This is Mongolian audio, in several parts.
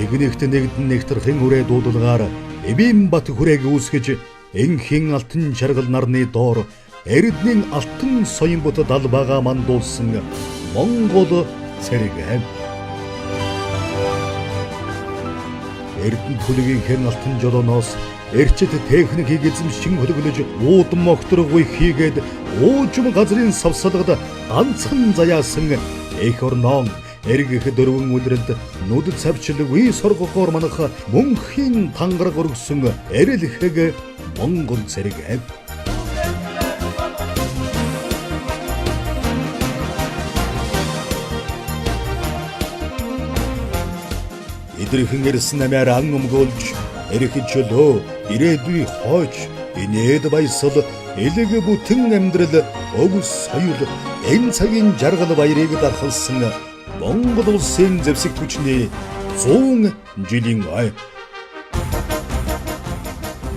Игнэгт нэгдэн нэгтрхэн хүрээ дуудлагаар Эвимбат хүрээг үүсгэж энхийн алтан жаргал нарны доор Эрдэнийн алтан соён бут далбаага мандуулсан Монгол цэрэг. Эрдэнэ төлөгийн хэн алтан жолооноос эрчит техникийг эзэмшин хөлөглөж уудам огторгүй хийгээд уужим газрын савсалгад ганцхан заяасан эх орноо эргэх дөрвөн үлрэлд нүд цавчлгүй соргогоор манах мөнхийн тангараг өргсөн эрэлхэг Монгол цэрэг. Идрхэн ирсэн намаар ан өмгөөлж эрэх чөлөө ирээдүй хойч инээд баясал элэг бүтэн амьдрал өг соёл энэ цагийн жаргал баярыг дархалсан Монгол улсын зэвсэг хүчний 100 жилийн ай.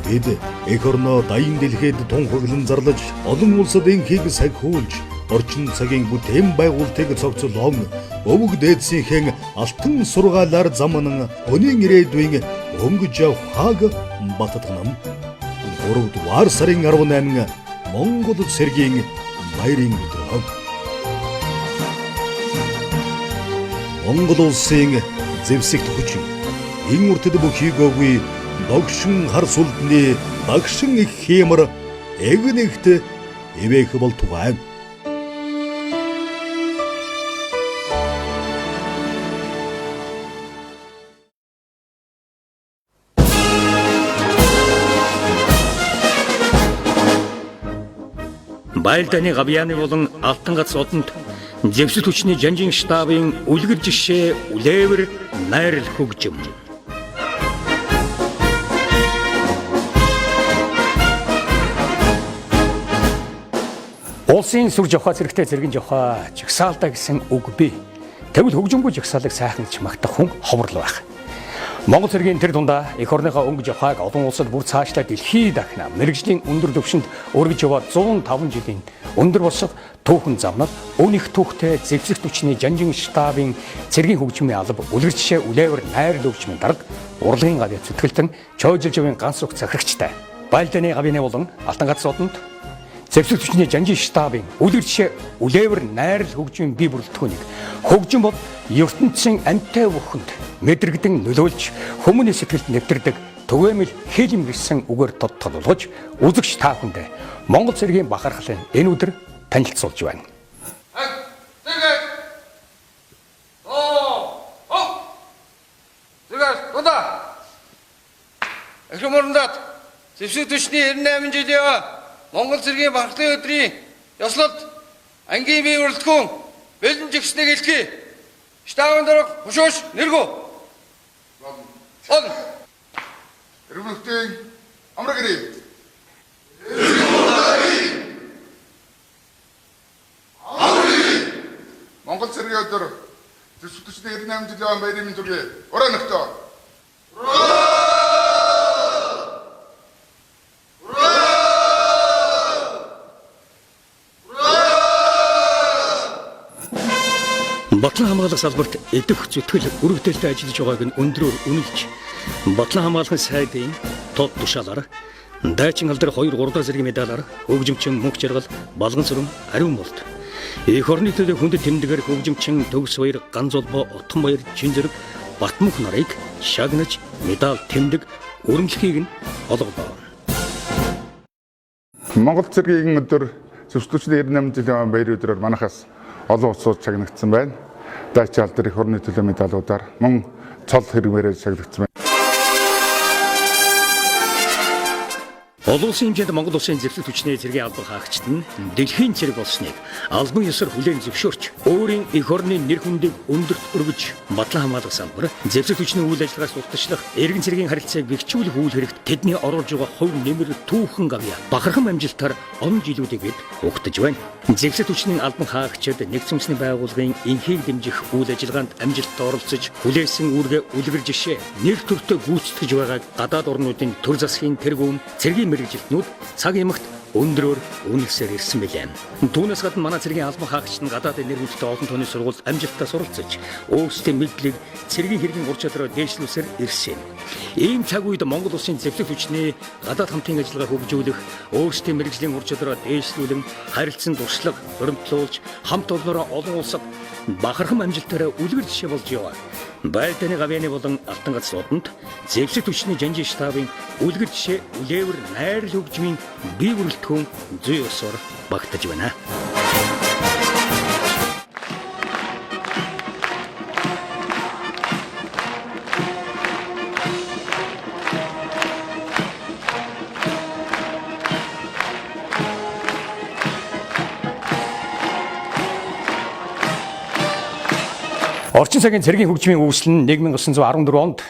Бид эх орноо дайын дэлхийд тунхаглан зарлаж олон улсад энхийг сахиулж орчин цагийн бүтээн байгуулалтыг цогцолон өвөг дээдсийнхэн алтан сургаалаар замнан өнийн ирээдүйн өнгөж явхааг баттгнам. 3-р сарын 18 Монгол цэргийн баярын өдөр. Монгол улсын зэвсэгт хүч энэ үртэд бүхийг өгөө догшин хар сүлдний багшин их хэмэр эгнэгт эвэх бол тугаан. Байлдааны Гавьяаны болон Алтан гац одонд зэвсэг хүчний жанжин штабын үлгэр жишээ үлээвэр найрал хөгжим. Улсын сүр жавхаа зэрэгтэй зэргийн жавхаа жагсаалдаа гэсэн үг бий. Тэгвэл хөгжимгүй жагсаалыг сайхан ч магтах хүн ховрол байх. Монгол цэргийн тэр дундаа эх орныхоо өнгө жавхааг олон улсад бүр цаашлаа дэлхий дахна мэрэгжлийн өндөр түвшинд өргөж яваад 105 жилийн өндөр босго түүхэн замнад өөнийх түүхтэй зэвсэг хүчний жанжин штабын цэргийн хөгжмийн алба үлгэр жишээ үлээвэр найрал хөгжмийн дарга урлагийн гавьяа зүтгэлтэн чойжилживын ганц уг захирагчтай Байлдааны Гавьяаны болон Алтан гац одонд зэвсэг хүчний жанжин штабын үлгэр жишээ үлээвэр найрал хөгжмийн бий бүрэлдэхүүнийг хөгжим бол ертөнцийн амтай бүхэнд мэдрэгдэн нөлөөлж хүмүүний сэтгэлд нэвтэрдэг түгээмэл хэлэм гэсэн үгээр тодтолгож үзэгч та бүхэндээ Монгол цэргийн бахархлын энэ өдөр танилцуулж байна. Эхлэмөрөндөө зэвсэг хүчний 98 жилийн Монгол цэргийн бахархлын өдрийн ёслолд ангийн бий бүрэлдэхүүн бэлэн жигснэг хэлхий. Штабын дөрөв хушууш нэргүү. Эргүүлэгтийн амраг ирээ. Монгол цэргийн өдөр зэвсэг хүчний 98 жилийн баярын төргий ураа нөхтөө. Батлан хамгаалах салбарт эдэх зүтгэл үргэлжлэлтэй ажиллаж байгааг нь өндрөөр үнэлж Батлан хамгаалахын сайдын тод тушаалаар дайчин алдар 2-3 дахь зэргийн медалаар хөгжимчин мөнх жаргал балган сүрэн ариун болт. Эх орны төлөө хүндэт тэмдгээр хөгжимчин төгс баяр ганц улбоо утхан баяр чин зэрэг Батмөнх нарыг шагнаж медаль тэмдэг өрнөлхийг нь олгодоо. Монгол цэргийн өдөр зэвсэг хүчний 98 жилийн баярын өдрөөр манайхаас олон улсууд чагнагдсан байна. Дайчин алдар эх орны төлөө медалуудаар мөн цол хэрэгмээрээ чагнагдсан байна. Олон улсын хэмжээнд Монгол улсын зэвсэг хүчний цэргийн албан хаагчид нь дэлхийн цэрэг болсныг албан ёсоор хүлээн зөвшөөрч өөрийн эх орны нэр хүндийг өндөрт өргөж Батлан хамгаалах салбар зэвсэг хүчний үйл ажиллагаас уртчлах эргэн цэргийн харилцааг бэхжүүлэх үйл хэрэгт тэдний оруулж байгаа хувь нэмэр түүхэн гавьяа бахархан амжилтаар он жилүүдийг бид угтаж байна. Зэвсэг хүчний албан хаагчид нэгдсэн үндэсний байгууллагын энхийг дэмжих үйл ажиллагаанд амжилттай оролцож хүлээсэн үүргээ үлгэр жишээ нэр төртөө гүйцэтгэж байгааг гадаад орнуудын төр засгийн тэргүүн цэргийн мэргэжилтнүүд цаг ямагт өндрөөр үнэлсээр ирсэн билээ. Түүнээс гадна манай цэргийн албан хаагч нь гадаад энергитэй олон тооны сургуульд амжилттай суралцж, өөрсдөө мэдлэг цэргийн хэргийн ур чадвараа дээшлүүлсээр ирсэн. Ийм цаг үед Монгол улсын зэвлэг хүчний гадаад хамтын ажиллагаа хөгжүүлэх, өөрсдийн мэрэгжлийн ур чадвараа дээшлүүлэн, харилцан туршлага хуримтлуулж, хамт олноороо олон улсад бахархам амжилтаараа үлгэр жишээ болж яваа. Байлдааны гавьяаны болон алтан газрууданд зэвсэг түвшний жанжин штабын үлгэр жишээ үлээвэр найрал хөгжмийн бие бүрэлдэхүүн зүй ёсоор багтаж байна. Орчин цагийн цэргийн хөгжмийн үүсэл нь 1914 онд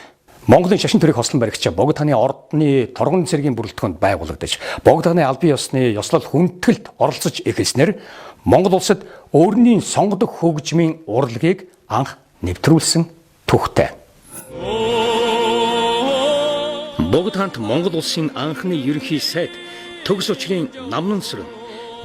Монголын шашин төрийн хослон баригч Богд хааны ордны торгон цэргийн бүрэлдэхүүнд байгуулагдаж, Богд хааны албан ёсны ёслол хүндэтгэлд оролцож эхэлснээр Монгол улсад өөрийн сонгодог хөгжмийн урлагийг анх нэвтрүүлсэн түүхтэй. Богд хаанд Монгол улсын анхны ерөнхий сайд Төгс учрын Намнан сүрэн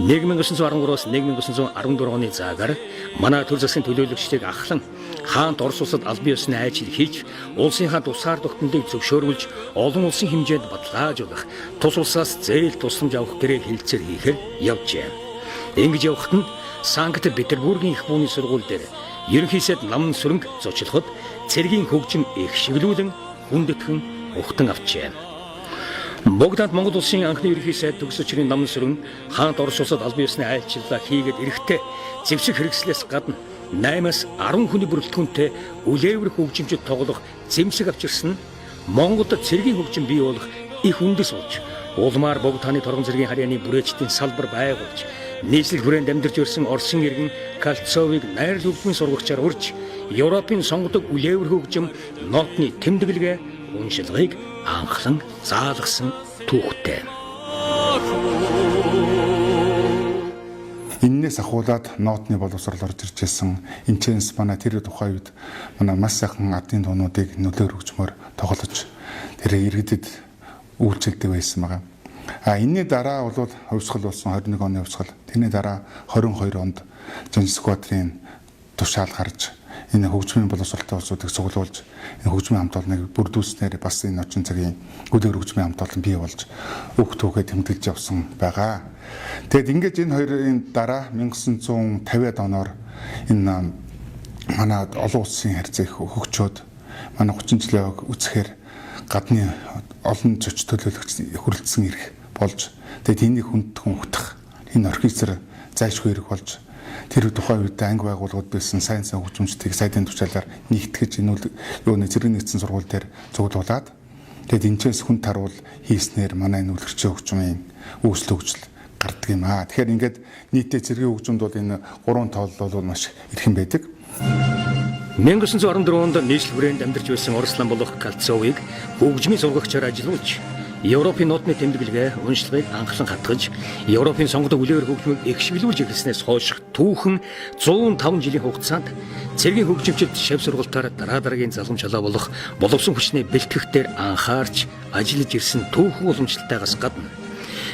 1913-аас 1914 оны заагаар манай төр засгийн төлөөлөгчдийг ахлан хаант Орос улсад албан ёсны айчил хийж, улсынхаа тусгаар тогтнолыг зөвшөөрүүлж, олон улсын хэмжээнд баталгаажуулах, тус улсаас зээл тусламж авах гэрээ хэлэлцээр хийхээр явжээ. Ингэж явхад нь Санкт Петербургийн их бууны сургууль дээр ерөнхий сайд Намнан сүрэнг зочлоход цэргийн хөгжим их шиглүүлэн хүндэтгэн ухтан авчээ. Богд хаанд Монгол улсын анхны ерөнхий сайд Төгс учрын Намнан сүрэн хаант Орос улсад албан ёсны айлчлалаа хийгээд ирэхдээ зэвсэг хэрэгслээс гадна 8-аас 10 хүний бүрэлдэхүүнтэй үлээвэр хөгжимчд тоглох зэмсэг авчирсан нь Монголд цэргийн хөгжим бий болох их үндэс болж, улмаар Богд хааны торгон цэргийн харьяаны бүрээчдийн салбар байгуулж, нийслэл хүрээнд амьдарч ирсэн Оросын иргэн Кольцовыг найрал хөгжмийн сургагчаар урьж, Европын сонгодог үлээвэр хөгжим нотны тэмдэглэгээ уншилгыг анхлан заалгасан түүхтэй. Эннээс ахуулаад нотны боловсрол орж ирж байсан. Энэчнээс манай тэр тухайн үед манай маш сайхан ардын дуунуудыг нөлөөр хөгжмөр тоглож тэр иргэдэд үйлчлдэг байсан байгаа. Энэний дараа бол хувьсгал болсон 21 оны хувьсгал. Тэрний дараа 22 онд Жансквадрын тушаал гарч энэ хөгжмийн боловсролтой улсуудыг цуглуулж, энэ хөгжмийн хамт олныг бүрдүүлснээр бас энэ орчин цагийн үлээвэр хөгжмийн хамт олон бий болж үг түүхээ тэмдэглэж явсан байгаа. Тэгэд ингэж энэ хоёрын дараа 1950-ад оноор энэ манай олон улсын харьцаа их хөгжөөд манай 30 жилийн үсгээр гадны олон зоч төлөөлөгч хүрэлцсэн ирэх болж, тэгэд энийг хүндхэн ухтах энэ оркестр зайлшгүй ирэх болж, тэр тухайн үед анги байгууллагууд байсан сайн хөгжимчдийг сайдын тушаалаар нэгтгэж энэ юуны цэргийн нэгдсэн сургууль дээр цуглуулад, тэгэд энэчээс хүн таруул хийснээр манай энэ үлгэрчээ хөгжмийн үүсэл хөгжил гардаг юм аа. Тэгэхээр ингээд нийтдээ цэргийн хөгжимд бол энэ гурван тоол бол маш эрхэм байдаг. 1914 онд нийслэл хүрээнд амьдарч байсан Орослан болох Кольцовыг хөгжмийн сургагчаар ажиллуулж, Европын нотны тэмдэглэгээ уншлагыг анхлан хатгаж, Европын сонгодог үлээвэр хөгжмийг их шиглүүлж эхэлснээс хойш түүхэн 105 жилийн хугацаанд цэргийн хөгжимчид шав сургалтаар дараагийн залгамж халаа болох боловсон хүчний бэлтгэх дээр анхаарч ажиллаж ирсэн түүхэн уламжлалтайгаас гадна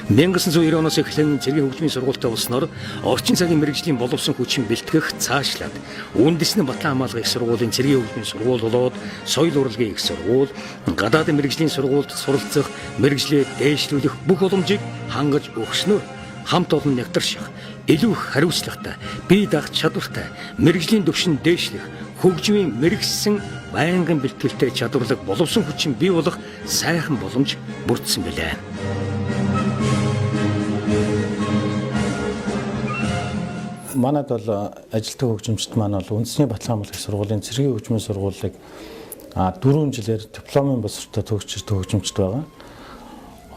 1990 оноос эхлэн цэргийн хөгжмийн сургуультай болсноор орчин цагийн мэрэгжлийн боловсон хүчин бэлтгэх цаашлаад үндэсний Батлан хамгаалгын их сургуулийн цэргийн хөгжмийн сургууль болоод соёл урлагийн их сургууль, гадаадын мэрэгжлийн сургуульд суралцах, мэрэгжлээ дээшлүүлэх бүх боломжийг хангаж өгснөөр хамт олон нягтрших, илүү их хариуцлагатай, бие даах чадвартай, мэрэгжлийн төвшин дээшлэх, хөгжмийн мэрэгсэн байнгын бэлтгэлтэй чадварлаг боловсон хүчин бий болох сайхан боломж бүрдсэн билээ. Манайд бол ажилтны хөгжимчд маань бол үндэсний Батлан хамгаалгын сургуулийн цэргийн хөгжмийн сургуулийг 4 жилээр дипломын боловсролтой төгсчтэй хөгжимчд байгаа.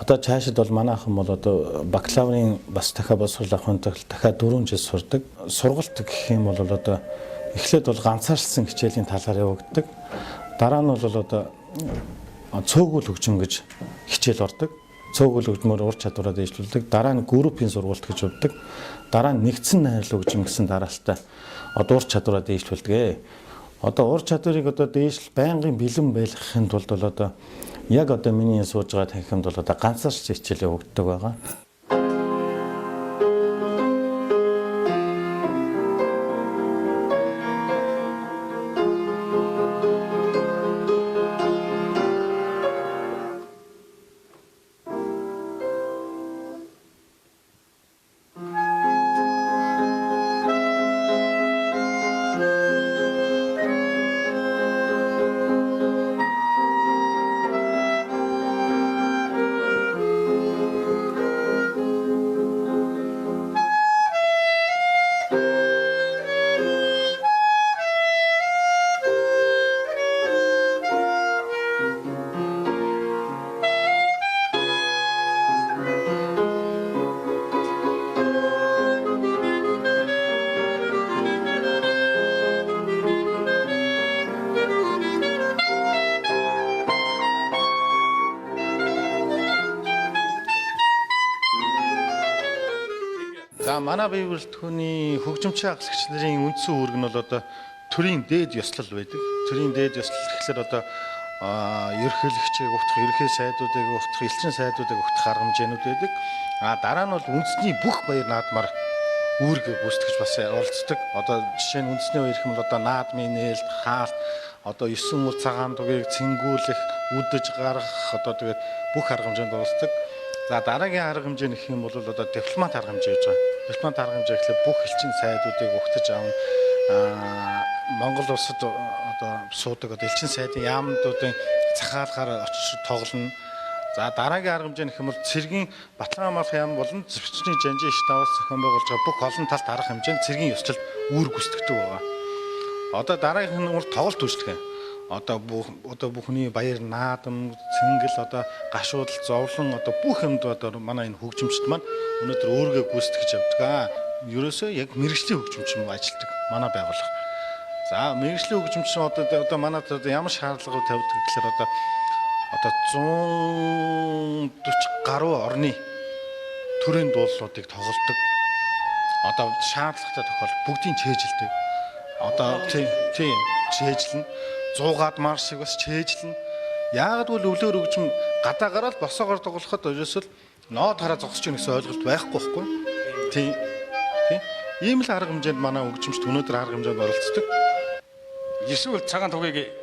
Одоо цаашид бол манайхан бол одоо бакалаврын бас дахиад боловсрол авахын тулд дахиад 4 жил сурдаг. Сургалт гэх юм бол одоо эхлээд бол ганцаарчлсан хичээлийн талаар явагддаг. Дараа нь бол одоо цөөгөл хөгжим гэж хичээл ордог. Цөөгөл хөгжмөөр ур чадвараа дээшлүүлдэг. Дараа нь группийн сургалт гэж явдаг. Дараа нь нэгдсэн найрлал хөгжим гэсэн дараалтаа одоо ур чадвараа дээшлүүлдэг. Одоо ур чадварыг одоо дээшл байнгын бэлэн байлгахын тулд бол одоо яг одоо миний сууж байгаа танхимд бол одоо ганцаарч хичээл явагддаг байгаа. За манай бие бүрэлдэхүүний хөгжимчин ахлагч нарын үндсэн үүрэг нь бол одоо төрийн дээд ёслол байдаг. Төрийн дээд ёслол гэхэлэр одоо ерөнхийлөгчийг угтах, ерөнхий сайдуудыг угтах, элчин сайдуудыг угтах арга хэмжээнүүд байдаг. Дараа нь бол үндэсний бүх баяр наадмаар үүрэг гүйцэтгэж бас оролцдог. Одоо жишээ нь үндэсний баяр хэм бол одоо наадмын нээлт, хаалт, одоо 9 үл цагаан дугийг цэнгүүлэх, үдэж гарах, одоо тэгээд бүх арга хэмжээнд оролцдог. За дараагийн арга хэмжээ нэх юм бол одоо дипломат арга хэмжээ гэж байна. Дипломат арга хэмжээ гэхэл бүх элчин сайдуудыг угтаж авна. Монгол улсад одоо суудаг одоо элчин сайдын яамнуудын захаалгаар очиж тоглоно. За дараагийн арга хэмжээ нэх юм бол цэргийн Батлан хамгаалах яам болон Зөвчний жанжин штабаас зохион байгуулж байгаа бүх олон талт арга хэмжээнд цэргийн ёслолд үүрэг гүйцэтгэдэг байгаа. Одоо дараагийнх нь бол тоглолт үүсгэх. Одоо бүхний баяр наадам, цэнгэл, одоо гашуудал, зовлон, одоо бүх юмд одоо манай энэ хөгжимчд маань өнөөдөр өөргөө гүйцэтгэж явдаг. Ерөөсөө яг мэрэгжлийн хөгжимчин ажилладаг манай байгууллага. За мэрэгжлийн хөгжимчин одоо манайд ямар шаардлагууд тавьдаг гэхээр одоо 140 гаруй орны төрийн дуулуудыг тоглодог. Одоо шаардлагатай тохиолдолд бүгдийг чэйжилдэг. Одоо тийм чэйжлэн 100-аад маршиг бас чэйжлэн. Яагад бол өвлөөр хөгжим гадаа гараад босоогоор тоглоход ерөөсөл ноод хараа зогсож ийн гэсэн ойлголт байхгүй байхгүй. Тийм. Ийм л арга хэмжээнд манай хөгжимчд өнөөдөр арга хэмжээнд оролцдог. Эсвэл цагаан тугийг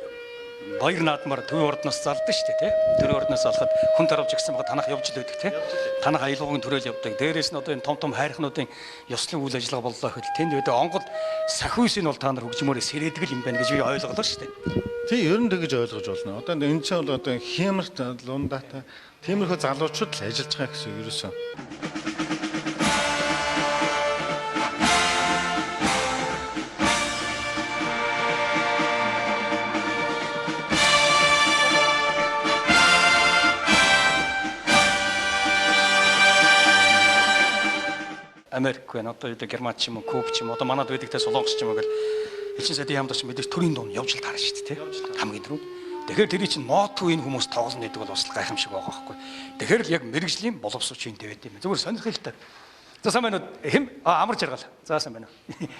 баяр наадмаар төв ордноос залдаг шүү дээ, тий. Төв ордноос залахад хүн таравж гисэн байгаа танах явж л байдаг, тий. Танах аялгаугийн төрөл явдаг. Дээрээс нь одоо энэ том хайрхнуудын ёслолын үйл ажиллагаа боллоо гэхэд тэнд өдөө онгол сахиус нь бол та нар хөгжмөөрөө сэрээдэг юм байна гэж би ойлголоо шүү дээ. Тий, ер нь тэгж ойлгож болно. Одоо энэ чинь бол одоо хямрт лундаатай тиймэрхүү залуучууд л ажиллаж байгаа гэсэн ерөөсөө. Америк байна, одоо Герман ч юм уу, Куб ч юм уу, одоо манад байдаг те Солонгос ч юм уу гэл элчин сайдын яамд ч мэдээж төрийн дунд явж л таарна шүү дээ, те. Хамгийн түрүүнд. Тэгэхээр тэрий чинь моту энэ хүмүүс тоглоно гэдэг бол бас гайхамшиг байгаа байхгүй. Тэгэхээр л яг мэрэгжлийн боловсруучийн дэвэд юм. Зүгээр сонирхолтой. За сайн байна уу? Хэм амар жаргал. За сайн байна уу?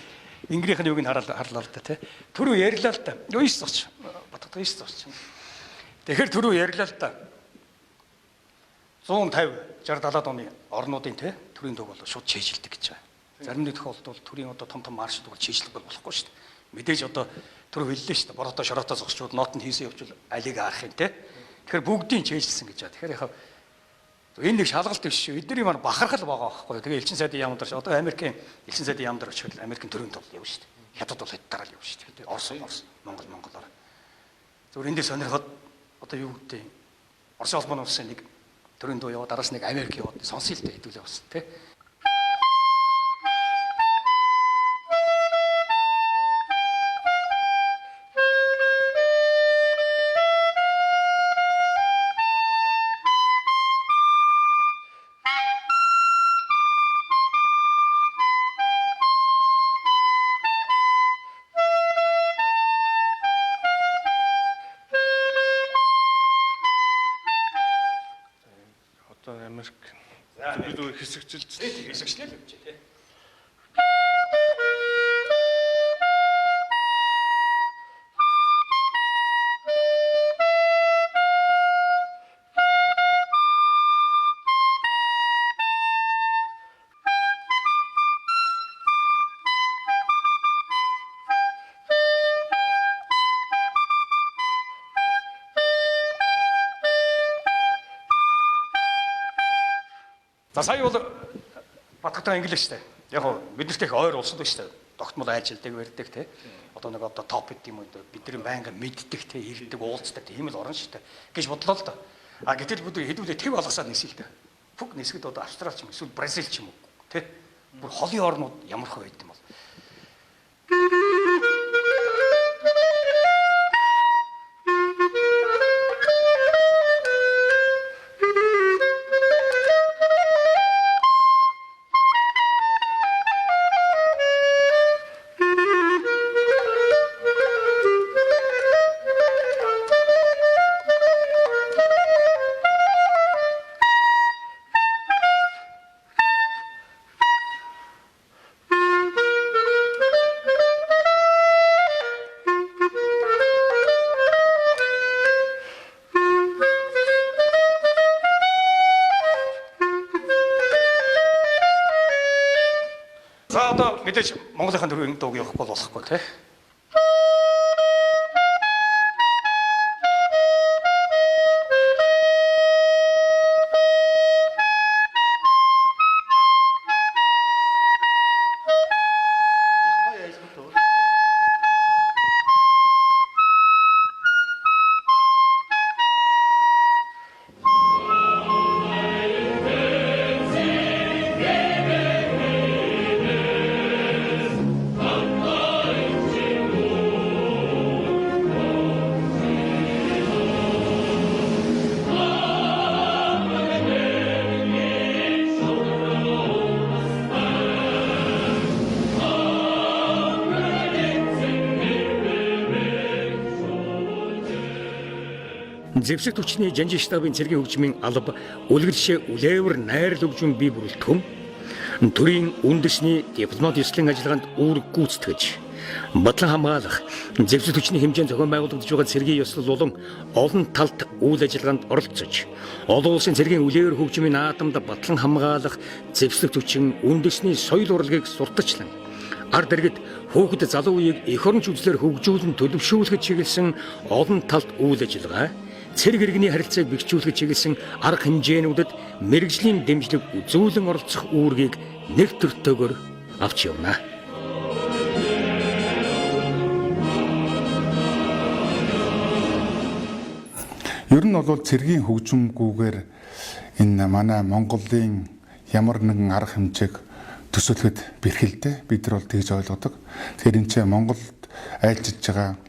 Ингирийнх нь юуг нь харлаа л да, те. Түрүү ярьлаа л да. 9 зогч. Батгад 9 зогч. Тэгэхээр түрүү ярьлаа л да. 150 60-70 оны орнуудын те төрийн төг бол шууд чэйжилдэг гэж байна. Зарим нэг тохиолдолд бол төрийн одоо том маршрут бол чэйжлэх болохгүй шүү дээ. Мэдээж одоо түр хэллээ шүү дээ. Бороотой шороотоо зогсчууд нотонд хийсэн явуул алиг арах юм те. Тэгэхээр бүгдийн чэйжилсэн гэж байна. Тэгэхээр яхав энэ нэг шалгалт биш шүү. Эдний маань бахархал байгаа байхгүй. Тэгээ элчин сайдын яамд дээр одоо Америкийн элчин сайдын яамд дээр очиход Америкийн төрийн төг явна шүү дээ. Хятад бол хэд дараа л явна шүү дээ. Орос Монголоор. Зүгээр энэ дээр сонирхоод одоо юу гэдэг Орос улмын улсын нэг төрийн дуу яваа дараас нэг Америк яваад сонсёлтой хэдүүлээ бас тий. Америк. Бид өөр хэсэгчилж хэсэгчлээ л юм чи тий. За сая бол Батгатаа англи шүү дээ. Яг гоо биднэрт их ойр улсууд шүү дээ. Тогтмол айлчилдаг барьдаг те. Одоо нэг одоо топ гэдэг юм уу бидний байнга мэддэг те, ирдэг, уулздаг тийм л орн шүү дээ. Гэж бодлоо л да. А гэтэл бид хэдүүлээ тэв болгосаад нисэл дээ. Фуг нисгэд одоо Австрали ч юм эсвэл Бразил ч юм уу те. Бүр холын орнууд ямар хөө байд юм бол. мэдээж Монголынхаа төрийн дууг явах болохгүй те. Зэвсэг түвшний жанжин штабын цэргийн хөгжмийн алба үлгэлшээ үлээвэр найрал хөгжмөн бий бүрэлдэхүүн төрийн үндэсний дипломат ёслолын ажиллагаанд үүрэг гүйцэтгэж батлан хамгаалах зэвсэг түвшний хэмжээнд зохион байгуулагдж байгаа цэргийн ёслол болон олон талт үйл ажиллагаанд оролцож олон улсын цэргийн үлээвэр хөгжмийн наадамд батлан хамгаалах зэвсэг түвшин үндэсний соёл урлагийг сурталчлан ард иргэд хөөхд залуу үеийг эх орон үзлээр хөгжүүлэн төлөвшүүлэхэд чиглэсэн олон талт үйл ажиллагаа цэрэг иргэний харилцааг бэхжүүлэхэд чиглэсэн арга хэмжээнүүдэд мэрэгжлийн дэмжлэг үзүүлэн оролцох үүргийг нэг төртөөгөр авч явна. Ер нь бол цэргийн хөгжимгүйгээр энэ манай Монголын ямар нэгэн арга хэмжээг төсөөлөхөд бэрхэлтэй бид нар бол тэгж ойлгодог. Тэгэхээр энэ чинь Монголд айлчилж байгаа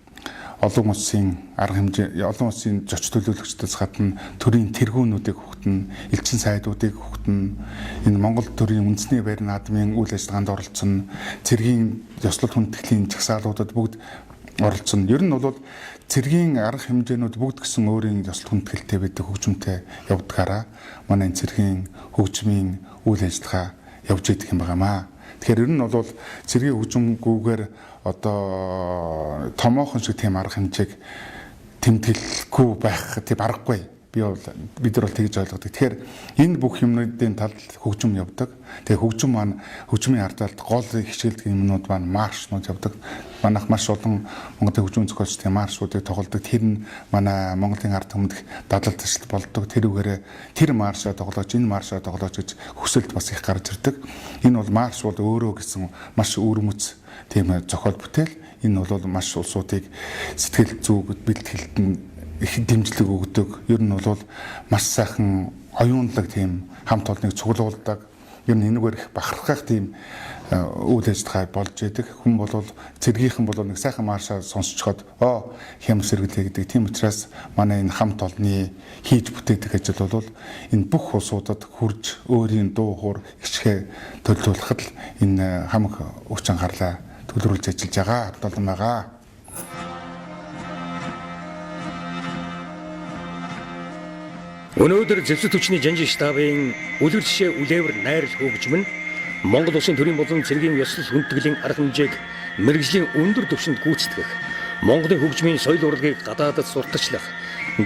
олон улсын арга хэмжээ, олон улсын зоч төлөөлөгчдөөс гадна төрийн тэргүүнүүдийг хөгтөн, элчин сайдуудыг хөгтөн, энэ Монгол төрийн үндэсний байр наадмын үйл ажиллагаанд оролцсон, цэргийн ёслол хүндэтгэлийн жагсаалуудад бүгд оролцсон. Ер нь бол цэргийн арга хэмжээнүүд бүгд гэсэн өөрийн ёслол хүндэтгэлтэй байдаг хөгжмөнтэй явдгаараа манай цэргийн хөгжмийн үйл ажиллагаа явж идэх юм байнамаа. Тэгэхээр ер нь бол цэргийн хөгжмгүйгээр одоо томоохон шиг тийм арга хэмжээг тэмдэглэхгүй байх тийм аргагүй. Бид нар бол тэгж ойлгодог. Тэгэхээр энэ бүх юмнуудын талд хөгжим явдаг. Тэгээ хөгжим маань хөгжмийн ард талд гол хичээлдэг юмнууд маань маршнууд явдаг. Манайх маш олон Монголын хөгжмийн зохиолчдын маршуудыг тоглодог. Тэр нь манай Монголын ард түмдэх дадлал төсөл болдог. Тэрүүгээрээ тэр маршаа тоглож, энэ маршаа тоглож гэж хүсэлт бас их гарч ирдэг. Энэ бол марш бол өөрөө гэсэн маш өвөрмөц тийм зохиол бүтээл. Энэ бол маш улсуудыг сэтгэл зүг бэлтгэлд нь их дэмжлэг өгдөг. Ер нь бол маш сайхан оюунлаг тийм хамт олныг цуглуулдаг. Ер нь энэгээр их бахархах тийм үйл ажиллагаа болж идэг. Хүн бол цэргийнхэн бол нэг сайхан маршаа сонсчход хям сэргэлээ гэдэг. Тийм учраас манай энэ хамт олны хийж бүтээдэг ажил бол энэ бүх улсуудад хурж өөрийн дуу хуур хичгээ төлөвлөхөд л энэ хамаг өч анхаарлаа төлөвлөж ажиллаж байгаа хамт олон байгаа. Өнөөдөр зэвсэг түвшний жанжин штабын үлгэлшээ үлээвэр найрал хөгжим нь Монгол улсын төрийн болон цэргийн ёслол хүндэтгэлийн арга хэмжээг мэрэгжлийн өндөр түвшинд гүйцэтгэх, Монголын хөгжмийн соёл урлагийг гадаадд сурталчлах,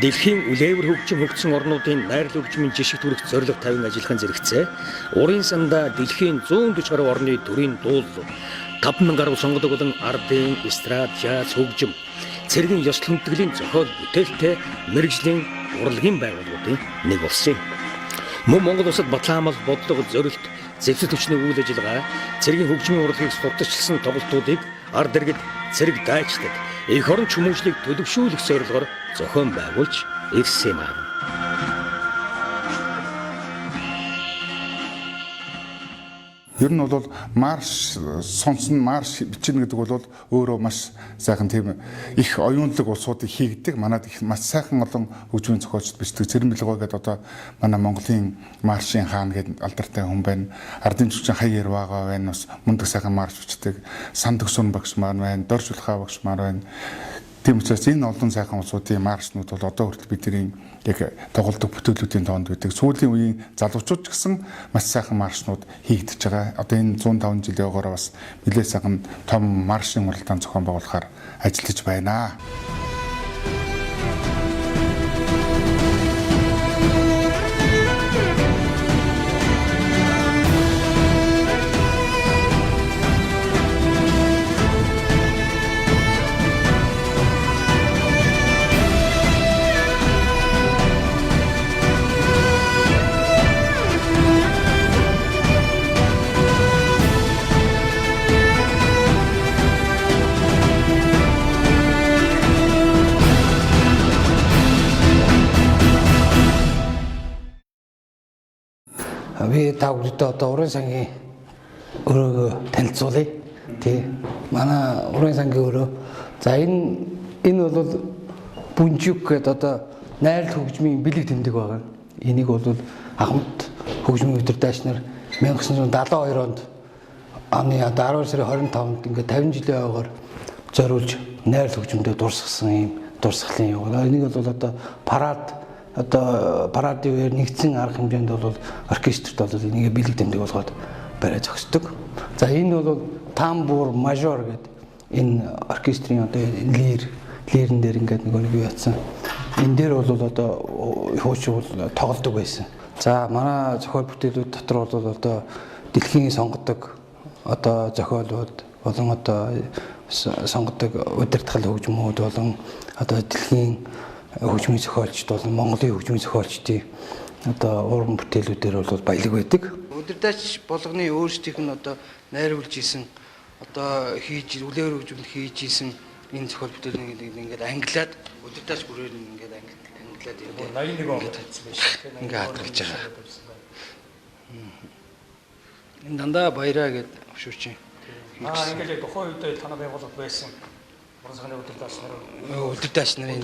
дэлхийн үлээвэр хөгжим хөгжсөн орнуудын найрал хөгжмийн жишг түрэх зорилго тавин ажиллахын зэрэгцээ урын сандаа дэлхийн 140 гаруй орны төрийн дуул 5000 гаруй сонгодог болон ардын эстрад, жаз, хөгжим, цэргийн ёслол хүндэтгэлийн зохиол бүтээлтэй мэрэгжлийн урлагийн байгууллагуудын нэг болсон юм. Мөн Монгол улсад батлан хамгаалалт бодлого зорилт зэвсэг түвшний үйл ажиллагаа цэргийн хөгжмийн урлагийг сурталчилсан тоглолтуудыг ард иргэд цэрэг дайчдаг эх орон чөмөжлийг төлөвшүүлэх зорилгоор зохион байгуулж ирсэн юм. Ер нь бол марш сонсон марш бичнэ гэдэг бол өөрөө маш сайхан тийм их оюунлаг улсуудыг хийгдэг. Манайд их маш сайхан олон хөгжмийн зохиолчд бичдэг. Цэрмэлгоо гэдэг одоо манай Монголын маршийн хаан гэдэг алдартай хүн байна. Ардын жүжигчин Хаяр Баага байна. Бас мундаг сайхан марш бичдэг. Санд Өсүн багш маань байна. Дорж Улхаа багш маань байна. Тийм учраас энэ олон сайхан улсуудын маршнууд бол одоо хүртэл бидний яг тоглолтог бүтээлүүдийн тоонд байдаг. Сүүлийн үеийн залуучууд ч гэсэн маш сайхан маршнууд хийгдэж байгаа. Одоо энэ 105 жилийн өгөөрөө бас нэлээд сайхан том маршийн уралдаан зохион байгуулахаар ажиллаж байна. Би та бүхэндээ одоо уран сангийн өрөөгөө танилцуулъя. Тий. Манай уран сангийн өрөө. За энэ бол Бүнжүк гэдэг одоо найрал хөгжмийн бэлэг тэмдэг байгаа. Энийг бол Ахмад хөгжмийн өдөрдөөч нар 1972 онд оны 12 сарын 25-нд ингээд 50 жилийн ойгоор зориулж найрал хөгжмөдөө дурсгасан юм дурсгалын яваа. Энийг бол одоо парадын үеэр нэгдсэн арга хэмжээнд бол оркестрт бол энийг бэлэг тэмдэг болгоод барай зогсдог. За энэ бол тамбур мажор гэдэг энэ оркестрийн одоо лирэн дээр ингээд нэг юу ятсан. Энэ дээр бол одоо хуучин бол тоглодог байсан. За манай зохиол бүтээлүүд дотор бол одоо дэлхийн сонгодог одоо зохиолууд болон одоо сонгодог удирдгал хөгжмүүд болон одоо дэлхийн хөгжмийн зохиолчд болон Монголын хөгжмийн зохиолчдын одоо уран бүтээлүүдээр бол баялаг байдаг. Удирдаач болгоны өөрсдийнх нь одоо найруулж исэн одоо үлээр хөгжмөнд хийж исэн энэ зохиол бүтээлийг ингээд англиад удирдаач бүрээр ингээд англиад 81 онд тавьсан байж тээ. Ингээд хадгалж байгаа. Энэ дандаа баяраа гэдэг авширч юм. Ингээд тухайн үед танаа байгууллага байсан. Уран сангийн удирдаач нарын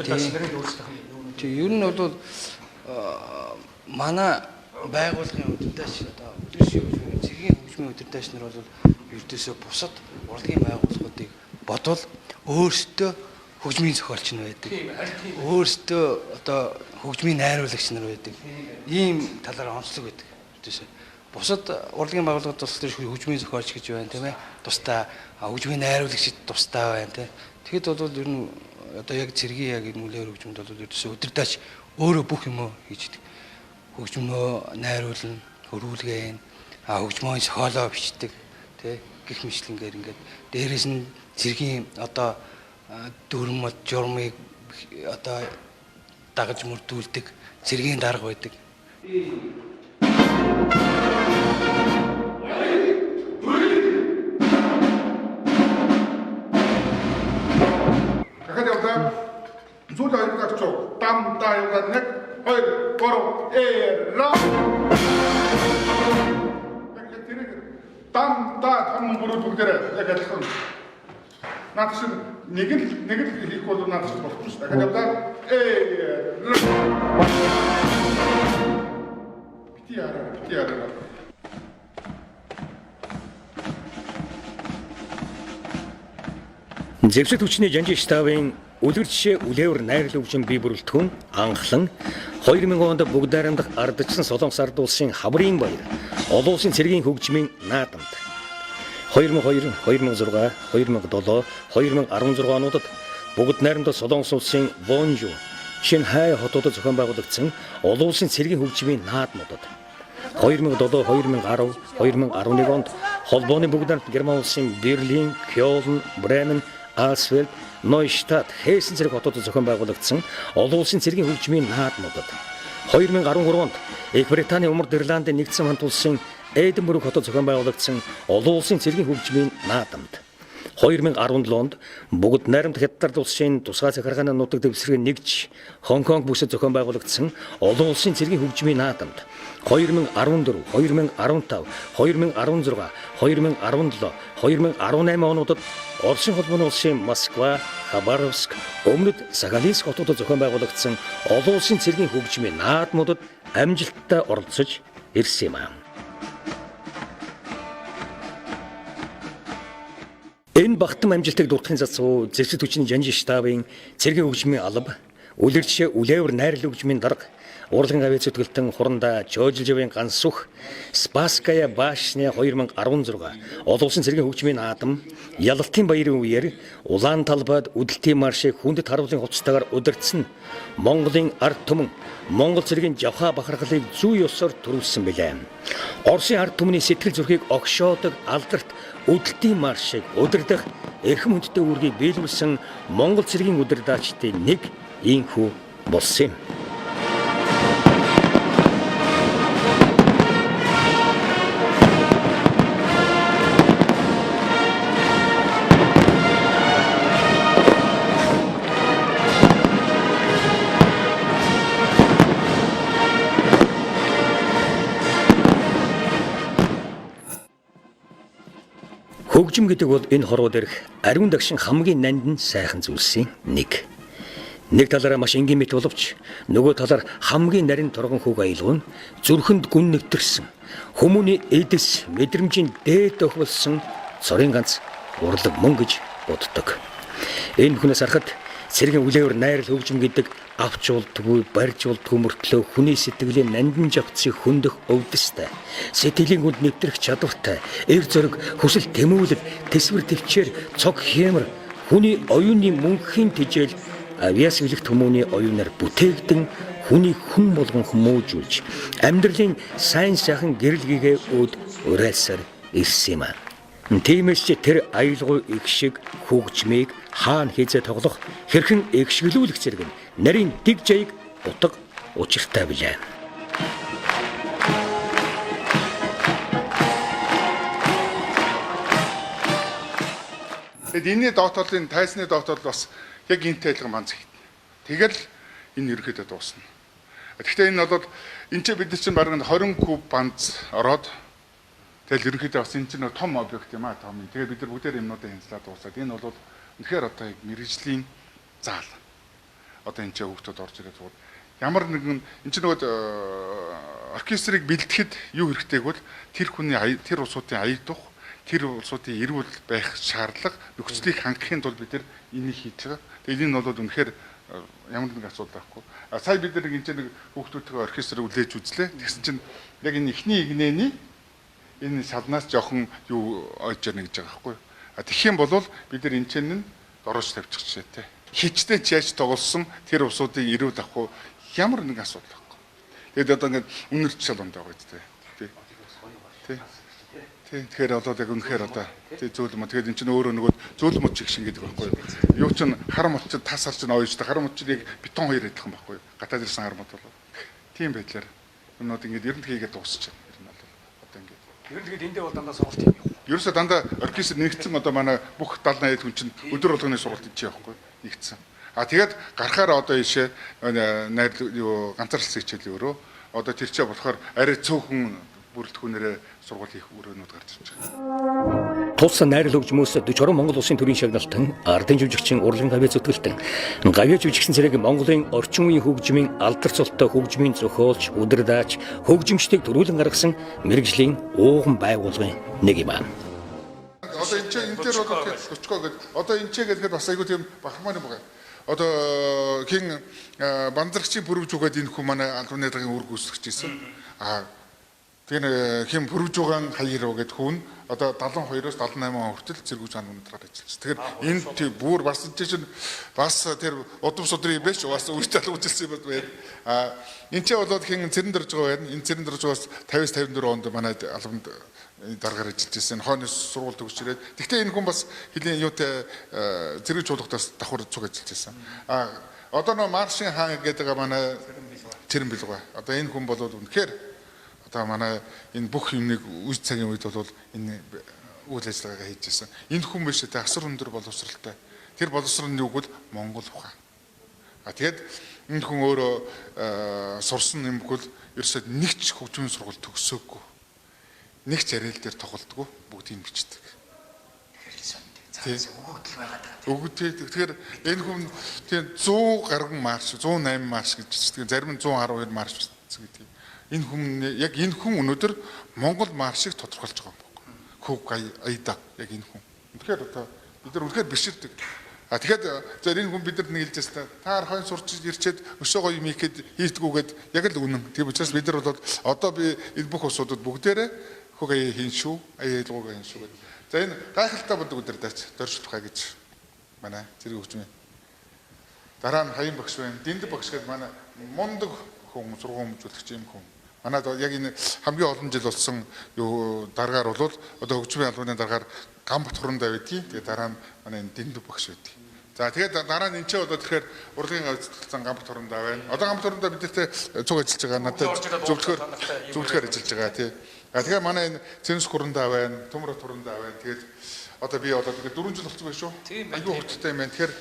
тийм. Ер нь бол манай байгууллагын удирдаач одоо цэгийн хөгжмийн удирдаач нар бол ердөөсөө бусад урлагийн байгууллагуудыг бодвол өөрсдөө хөгжмийн зохиолч нар байдаг. Өөрсдөө одоо хөгжмийн найруулагч нар байдаг. Ийм талаараа онцлог байдаг. Ердөөсөө бусад урлагийн байгууллагууд тус хөгжмийн зохиолч гэж байна тийм ээ. Тусдаа хөгжмийн найруулагчид тусдаа байна тийм. Тэгэхэд бол ер нь одоо яг цэргийн яг энэ үлээр хөгжмөд бол ердөөсөө удирдаач өөрөө бүх юм хийж идэг. Хөгжмөө найруулна, хөрвүүлгэн, хөгжмөө зохиолоо бичдэг, тий гэх мэтлэнгээр ингээд дээрээс нь цэргийн одоо дүрмэд журмыг одоо дагаж мөрдүүлдэг цэргийн дарга байдаг. Дахиад явлаа. Зүйл хоёр дагч дам да яваад нэг хоёр гурав эра. Яг тэр дам да том бүрүүд бүгдээрээ яг адилхан. Наад шиг нэг л хийх бол наад шиг болохгүй шүү. Дахиад явлаа. Эра. Бити яараа. Зэвсэг хүчний жанжи штабын үлгэр жишээ үлээвэр найрал хөгжим бий бүрэлдэхүүн анхлан 2000 онд бүгд найрамдах ардчсан Солонгос ард улсын хаврын баяр олон улсын цэргийн хөгжмийн наадамд 2002, 2006, 2007, 2016 онуудад бүгд найрамдах Солонгос улсын Вонжу, Шинхай хотуудад зохион байгуулагдсан олон улсын цэргийн хөгжмийн наадмуудад 2007, 2010, 2011 онд холбооны бүгд найрамд Герман улсын Берлин, Кёлн, Бремен, Алсфельд, Нойштадт, Хельсин зэрэг хотуудад зохион байгуулагдсан олон улсын цэргийн хөгжмийн наадмуудад 2013 онд Их Британий Умард Ирландын нэгдсэн хамт улсын Эдинбург хотод зохион байгуулагдсан олон улсын цэргийн хөгжмийн наадамд 2017 онд бүгд найрамд Хятад улсын тусгай захиргааны нутаг дэвсгэрийн нэгж Хонконг бүсэд зохион байгуулагдсан олон улсын цэргийн хөгжмийн наадамд 2014, 2015, 2016, 2017, 2018 онуудад Оросын холбооны улсын Москва, Хабаровск, Өмнөд Сахалинск хотуудад зохион байгуулагдсан олон улсын цэргийн хөгжмийн наадмуудад амжилттай оролцож ирсэн юм. Энэ багтан амжилтыг дуртахын засуу зэвсэг хүчний жанжи штабын цэргийн хөгжмийн алба, үлгэр жишээ үлээвэр найрал хөгжмийн дарга, урлагийн авиац зүтгэлтэн хурандаа Жожилжевийн гансүх, Спасская башня 2016, олон улсын цэргийн хөгжмийн наадам, ялалтын баярын үеэр Улаан талбайд үдэлтийн маршийг хүндэт харуулын хувцастайгаар удирдсан Монголын ард түмэн Монгол цэргийн жавхаа бахархлыг зүй ёсоор төрүүлсэн билээ. Оросын ард түмний сэтгэл зүрхийг огшоодог алдарт үдэлтийн маршийг удирдах эрхэм хүндтэй үүргийг биелүүлсэн Монгол цэргийн удирдаачдын нэг ийхүү болсон юм. Хөгжим гэдэг бол энэ хорвоо дээрх ариун дагшин хамгийн нандин сайхан зүйлсийн нэг. Нэг талаараа маш энгийн мэт боловч нөгөө талаар хамгийн нарийн торгон хүүг аялал нь зүрхэнд гүн нэвтэрсэн хүмүүний эдэс мэдрэмжийн дээд тохиолсон цорын ганц урлаг мөн гэж боддог. Энэ хүнээс харахад цэргийн үлээвэр найрал хөгжим гэдэг авч болдгүй барьж болдгүй мөртлөө хүний сэтгэлийн нандин жавцыг хөндөх өвдөстэй сэтгэлийн гүнд нэвтрэх чадвартай эр зориг хүсэл тэмүүлэл тэсвэр төвчээр цог хэмэр хүний оюуны мөнхийн тижэл авьяас үлэгт хүмүүний оюунаар бүтээгдэн хүний хүн болгон хүмүүжүүлж амьдралын сайн сайхан гэрэлгээ өд уриалсаар ирсэн юм аа. Тиймээс ч тэр аюулгүй их шиг хөгжмийг хаана хийзээ тоглох хэрхэн эгшгэлүүлэх зэрэг нь нарийн дэг жаяг утга учиртай билээ. Тэгэд энэний доотлолын тайсны доотлол бас яг энэтэй адилхан манц хийх. Тэгэл энэ ерөөхдөө дуусна. Гэхдээ энэ бол энэ ч бид чинь бараг 20 куб банц ороод тэгэл ерөөхдөө бас энэ чинь том объект юм аа том. Тэгээд бид нар бүгдээр юмнуудаа хянслаад дуусаад энэ бол үнэхээр одоо яг мэрэгжлийн заал. Одоо энэ ч хүүхдүүд орж ирээд зүгээр ямар нэгэн энэ чинь нөгөө оркестрыг бэлтгэхэд юу хэрэгтэйг бол тэр хүний тэр улсуудын аялдах тэр улсуудын эрүүл байх шаардлага нөхцөлийг хангахын тулд бид нар энийг хийж байгаа. Тэгээд энэ бол үнэхээр ямар нэг асуудал байхгүй. Сая бид нар энэ чинь нэг хүүхдүүдтэй оркестрыг үлээж үзлээ. Тэгсэн чинь яг энэ ихний игнэний энэ шалнаас жоохон юу ойж яана гэж байгаа байхгүй. Тэгэх юм бол бид нар энэ чинь дорож тавьчих жишээтэй. Хичтэй яаж тоглосон тэр улсуудын эрүүл авах ямар нэг асуудал байхгүй. Тэгээд одоо ингээд үнэрч шалганд байгаа гэдэг. Тий. Тэгэхээр одоо яг үнэхээр одоо тий зөөлмө. Тэгээд эн чинь өөрөө нөгөө зөөлмөч шиг шиг гэдэг байхгүй юу? Юу ч хар мочд тасар чинь ойжтой хар мочдыг бетон хоёр адилхан байхгүй юу? Гадаад ирсэн хар мод бол. Тийм байдлаар өнөөд ингээд ерөнт хийгээд дуусчихна. Ер нь бол одоо ингээд. Ер нь тэгээд эндээ бол дандаа сургалт юм юу? Ерөөсөө дандаа оркестр нэгдсэн одоо манай бүх 70 80 хүн чинь өдөр болгоны сургалт хийж байгаа байхгүй юу? Нэгдсэн. Тэгээд гарахаар одоо ийшээ найр юу ганцаарчлсан хичээлийн өрөө одоо тэр чинь болохоор арай цөөхөн бүрэлдэхүүнээрээ сургууль хийх өрөөнүүд гарч ирж байгаа. Тус найрал хөгжмөөс 40 Монгол улсын төрийн шагналтан ардын жүжигчин Урлан Гавьяа зүтгэлтэн Гавьяа жүжигчин цэрэг Монголын орчин үеийн хөгжмийн алдар цолтой хөгжмийн зохиолч удирдаач хөгжимчдийг төрүүлэн гаргасан мэрэгжлийн ууган байгууллагын нэг юм аа. Одоо энэ чинь энэ төр бол өчгөө гэдэг. Одоо энэ ч гэдэг бас айгүй тийм бахармаар юм байна. Одоо хин бандрагчийн бүрвж үгээд энэ хүн манай албаны даргын үр гүйцэтгэж ирсэн. Тэгэхээр хин бүрвж угаан хаяр гэдэг хүн одоо 72-оос 78 он хүртэл зэргүүж хаан өнөдрөөр ажиллаж. Тэгэхээр энэ бүр бас чинь бас тэр удам судрын биш бас үйлдэл үзүүлсэн юм байна. Энэ ч болоод хин цэрэн дөрж байгаа байна. Энэ цэрэн дөрж байгаас 50-54 онд манай албанд даргаар ажиллаж ирсэн. Хойноос сургууль төгсч ирээд. Гэхдээ энэ хүн бас хэлийн юутай зэрэг чуулгатаас давхар цуг ажиллаж ирсэн. Одоо нөө маршин хаан гэдэг манай цэрэн билгаа. Одоо энэ хүн болоод үнэхээр одоо манай энэ бүх юмныг үе цагийн үед бол энэ үйл ажиллагаагаа хийж ирсэн. Энэ хүн биш тэ асар өндөр боловсралтай. Тэр боловсрол нь юу гэвэл Монгол ухаан. Тэгээд энэ хүн өөрөө сурсан юм бол ерөөсөд нэг ч хөгжмийн сургууль төгсөөгүй. Нэг ч арил дээр тоглолтгүй бүгдийг бичдэг. Тэгэхээр энэ хүн тийм 100 гаруй марш, 108 марш гэж бичдэг. Зарим нь 112 марш гэдэг. Энэ хүн яг энэ хүн өнөөдөр Монгол маршийг тодорхойлж байгаа юм байна. Хөг аяда яг энэ хүн. Тэгэхээр одоо бид нар үнэхээр биширдэг. Тэгэхээр зөв энэ хүн бидэнд нэг хэлжээс та хойно сурч ирчээд өшөөгөө юм ихэд хийдгүүгээд яг л үнэн. Тийм учраас бид нар бол одоо би энэ бүх усуудад бүгдээрээ хөг аяа хийн шүү, аяалгуугаа хийн шүү гэдэг. За энэ гайхалтай бодог өдөрдөөч дөржлөхай гэж манай зэрэг хөгжмийн дараа нь хаян багш байна. Дэнд багш гэдэг манай мундаг хүн сургууль хөгжүүлэгч юм хүн. Манайд яг энэ хамгийн олон жил болсон юу дараагаар бол одоо хөгжмийн албаны дараагаар Гамбат хурандаа байдгийг. Тэгээ дараа нь манай энэ дэнд багш байдгийг. За тэгээд дараа нь энэ ч одоо тэгэхээр урлагийн авцалсан Гамбат хурандаа байна. Одоо Гамбат хурандаа бидэртэй цуг ажиллаж байгаа. Надад зөвлөхөр ажиллаж байгаа тий. Тэгэхээр манай энэ Цэнэс хурандаа байна, Төмрөт хурандаа байна. Тэгээд Одоо би одоо тэгээд 4 жил болсон байх шүү. Айгүй хурцтай юм байна. Тэгэхээр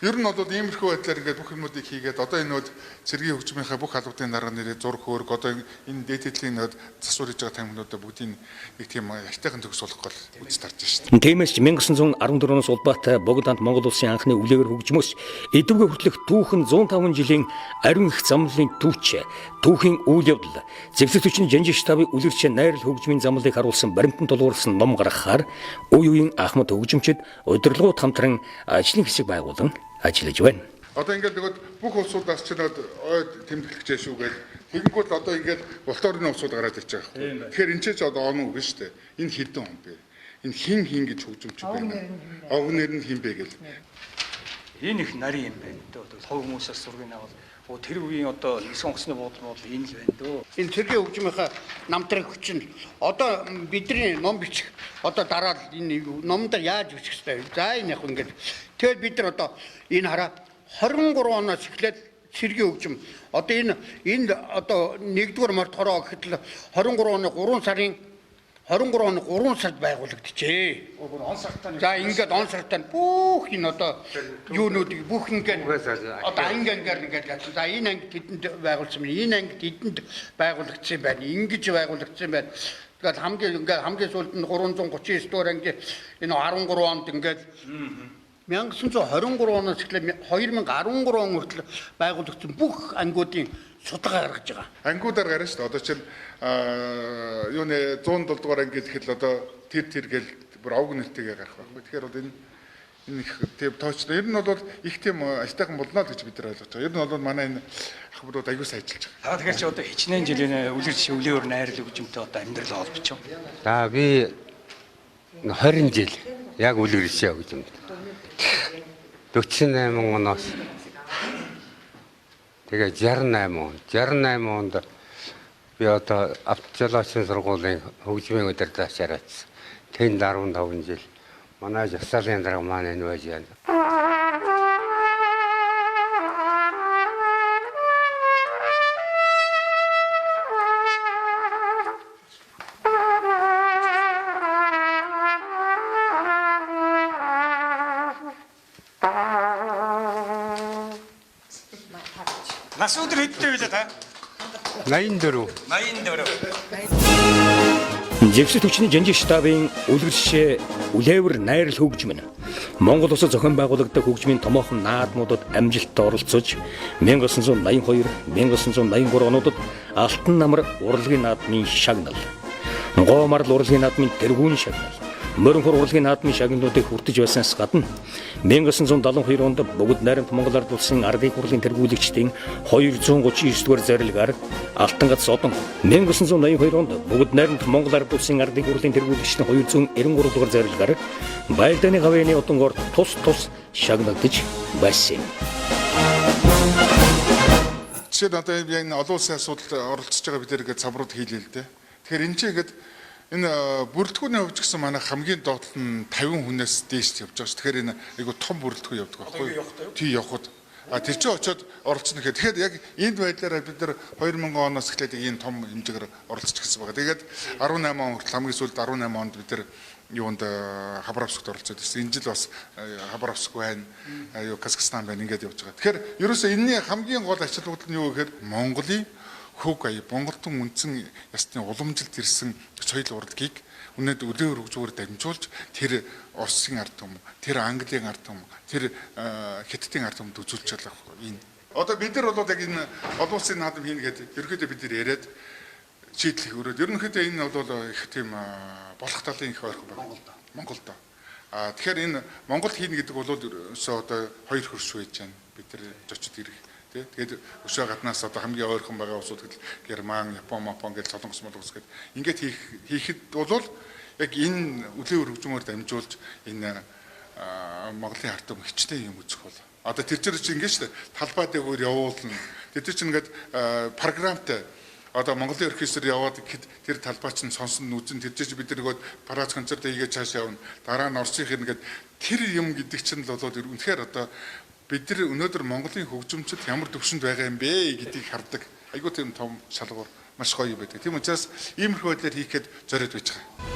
ер нь бол иймэрхүү байдлаар ингээд бүх юмнуудыг хийгээд одоо энэ нөт цэргийн хөгжмийнхаа бүх албадын дарга нэрээ зураг хөөрг одоо энэ дээдлийн нөт засвар хийж байгаа тамхинуудаа бүгдийг нэг тийм ятайхан төгс болох бол үз тарж шүү дээ. Тиймээс 1914-оос улбаатай Богданд Монгол улсын анхны үлээгээр хөгжмөс эдвгээ хүртэлх түүхэн 105 жилийн ариун их замлын түүч түүхийн үйл явдал зэвсэг төчний Жанжин штабын үлгэрч найрал хөгжмийн замлыг харуулсан баримтан тулгуурсан ном гаргахаар үе үеийн ахмад хөгжимчид удирдлагууд хамтран ажлын хэсэг байгуулан ажиллаж байна. Одоо ингээд нөгөө бүх улсуудаас ч нэг ойд тэмдэглэгчээ шүүгээд тэгэнгүүт одоо ингээд ултуурны улсууд гараад ич байгаа хэрэг. Тэгэхээр энэ ч одоо он үг шүү дээ. Энэ хэдэн он бэ? Энэ хин гэж хөгжимч байна. Овг нэр нь хин бэ гэл. Энэ их нарийн юм байна дөө. Хов хүмүүсээс сургын авал тэр үеийн одоо нэгэн онгоцны буудлын бол энэ л байна дөө. Энэ цэргийн хөгжмийнхаа намтраг хүчин одоо бидний ном бичих одоо дараа энэ номдоо яаж бичих вэ? За энэ яг ингээд тэгэл бид нар одоо энэ хараа 23 оноос эхлээд цэргийн хөгжим одоо энэ одоо 1-р март хороо гэхэд л 23 оны 3 сард байгуулагдчихэ. За ингээд он сартаа бүх энэ одоо юунуудыг бүх ингээд одоо анги-ангаар ингээд за энэ анги тэдэнд байгуулсан байна. Энэ анги тэдэнд байгуулагдсан байна. Ингэж байгуулагдсан байна. Тэгээд хамгийн сүүлд нь 339 дугаар анги энэ 13 онд ингээд 1923 оноос эхлээд 2013 он хүртэл байгуулагдсан бүх ангиудын судалгаа гаргаж байгаа. Ангиудаар гарна шүү дээ. Одоо чинь юуны 107 дугаар анги гэхэд л одоо тэр гэл бүр овг нэртэйгээ гарах байхгүй. Тэгэхээр бол энэ их тийм тоочтой. Ер нь бол их тийм аштайхан болно гэж бид нар ойлгож байгаа. Ер нь бол манай энэ ахмадууд аягүй сайн ажиллаж байгаа. Тэгэхээр чи одоо хичнээн жилийн үлгэрч үлээвэр найрал хөгжимтэй одоо амьдрал олбоч юм. За би 20 жил яг үлгэрч хөгжимтэй. 48 оноос тэгээ 68 онд би одоо автожолоочийн сургуулийн хөгжмийн удирдлагчаар ажилласан. Тэнд 15 жил манай жагсаалын дарга маань энэ байж байна. Нас өдөр хэдтэй вэ та? 84. Зэвсэг төчний Жанжин штабын үлгэрч үлээвэр найрал хөгжим нь Монгол улсад зохион байгуулагддаг хөгжмийн томоохон наадмуудад амжилттай оролцож 1982, 1983 онуудад Алтан намар урлагийн наадмын шагнал, Гоо марл урлагийн наадмын тэргүүн шагнал, Моринхор урлагийн наадмын шагналуудыг хүртэж байснаас гадна 1972 онд Богд найрамд Монгол Ард улсын ардын хурлын тэргүүлэгчдийн 239 дугаар зарилгаар Алтан гац одон 1982 онд Богд найрамд Монгол Ард улсын ардын хурлын тэргүүлэгчдийн 293 дугаар зарилгаар Баялдааны хавьяаны одонгоор тус шагнагдаж байсан. Жишээ нь одоо энэ олон улсын асуудал оролцож байгаа бид нэгээд самрууд хийлээ л дээ. Тэгэхээр энэ ч ихэд энэ бүрэлдэхүүний хувьд гэсэн манай хамгийн доотлол нь 50 хүнээс дээш явж байгаа ш. Тэгэхээр энэ айгу том бүрэлдэхүүн явдаг байхгүй юу? Тий явхад. Тэр чинь очиод оролцсон гэхэд тэгэхээр яг энд байдлаараа бид нар 2000 оноос эхлээд ийм том хэмжээгээр оролцож гисэн байгаа. Тэгээд 18 он хүртэл хамгийн сүүлд 18 онд бид нар юунд Хабаровскт оролцоод ирсэн. Энэ жил бас Хабаровск байна, юу Казахстан байна ингээд явж байгаа. Тэгэхээр ерөөсөө энэний хамгийн гол ач холбогдол нь юу гэхээр Монголын хөг ая Монголтон үндсэн ясны уламжилт ирсэн соёл урлагийг үнэд үлээвэр хөгжмөөр дамжуулж тэр Оросын ард түмэн, тэр Английн ард түмэн, тэр Хятадын ард түмэнд үзүүлж байгаа энэ. Одоо бид нар бол яг энэ олон улсын наадам хийнэ гэдэг ерөөдөө бид нар яриад шийдлэх өрөөд ерөнхийдөө энэ бол их тийм болох талын их ойрхон байна Монголд. Тэгэхээр энэ Монгол хийнэ гэдэг бол ерөөсөө одоо хоёр хөрш байж байна. Бид нар зочид ирэх. Тэгээд өшөө гаднаас одоо хамгийн ойрхон байгаа улсууд гэдэг Герман, Япон гэж Солонгос гэдэг ингээд хийхэд бол яг энэ үлээвэр хөгжмөөр дамжуулж энэ Монголын ард түмэн хичнээн юм үзэх бол. Одоо тэр чинь ингээд шүү дээ. Талбай дээгүүр явуулна. Тэр чинь ингээд програмтай одоо Монголын оркестр яваад тэр талбай чинь сонсон үзэн тэр чинь бид нэг парад концерт хийгээд цааш явна. Дараа нь Оросынх ингээд тэр юм гэдэг чинь л болоод үнэхээр одоо бид нар өнөөдөр Монголын хөгжимчд ямар төвшөнд байгаа юм бэ гэдгийг хардаг. Айгуу тийм том шалгуур маш гоё байдаг. Тийм учраас иймэрхүү байдлаар хийхэд зориод байж байгаа.